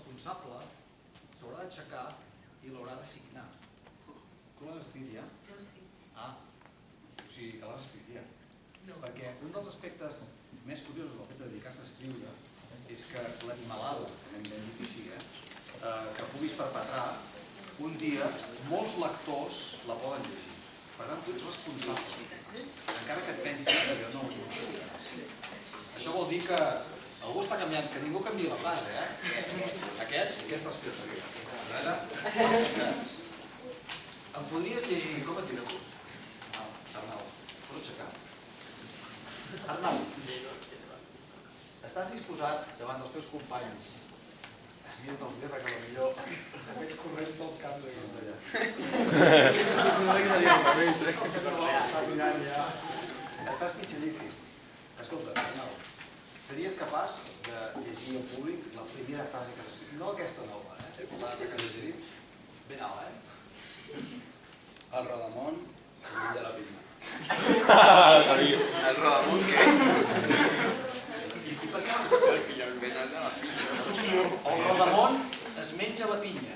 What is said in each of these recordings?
responsable s'haurà d'aixecar i l'haurà de signar. Tu l'has escrit ja? Jo sí. Ah, o sigui, l'has escrit ja. Perquè un dels aspectes més curiosos del fet de dedicar-se a escriure és que l'animalada, que n'hem dit així, que puguis perpetrar, un dia molts lectors la poden llegir. Per tant, tu ets responsable, encara que et pensis que jo no ho puc. Això vol dir que algú està canviant, que ningú canviï la frase, aquestes filtres. Em podries llegir com et dius? Arnau, pots aixecar? Arnau, estàs disposat davant dels teus companys? Mira, no els diré perquè potser veig corrents dels camps aquests allà. Estàs pitjadíssim. Escolta, Arnau, series capaç de llegir al públic la primera frase que has escrit? No aquesta nova, l'altra que has llegit. Ben alt, El Rodamón de la pinya. El Rodamón què? I per què l'has escoltat? El Rodamón es menja la pinya.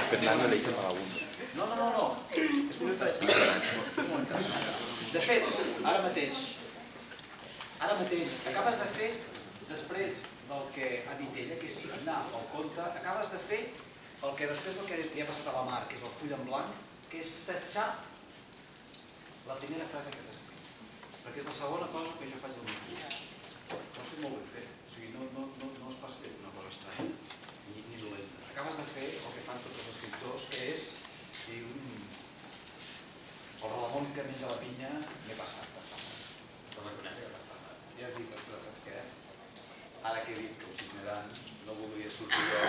Fernando le dice vagabundo. No. És molt interessant. De fet, ara mateix, acabes de fer, després del que ha dit ella, que és signar el conte, acabes de fer el que després del que ja ha passat a la Mar, que és el full en blanc, que és tatxar la primera frase que has escrit. Perquè és la segona cosa que jo faig al meu llibre. Ho has fet molt ben fet. O sigui, no has pas fet una cosa estranya, ni dolenta. Acabes de fer el que fan tots els escriptors, que és dir el Rodamón que menja la pinya m'he passat. T'ho reconeixes que t'has passat. Ja has dit, ostres, saps què? Ara que he dit que ho signaran, no voldria sortir jo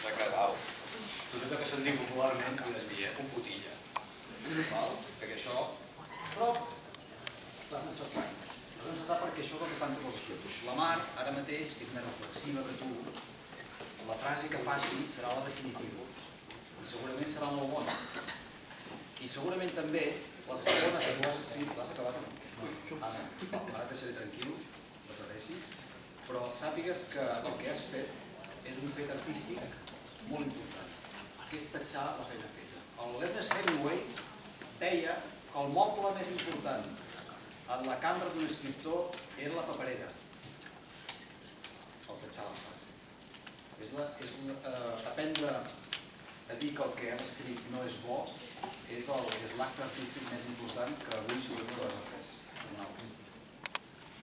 de cagau. Tu saps que se'n diu popularment, un putilla. Perquè això... Però l'has encertat. L'has encertat perquè això és el que fan tots els escriptors. La Mar, ara mateix, que és més reflexiva que tu, la frase que faci serà la definitiva. I segurament serà molt bona. I segurament també la segona que tu has escrit, l'has acabat o no? Ah, no. Ara et deixaré tranquil, no pateixis. Però sàpigues que el que has fet és un fet artístic molt important, que és tatxar la feina feta. L'Ernest Hemingway deia que el moble més important en la cambra d'un escriptor era la paperera. El tatxar la frase. Aprendre a dir que el que has escrit no és bo és l'acte artístic més important que avui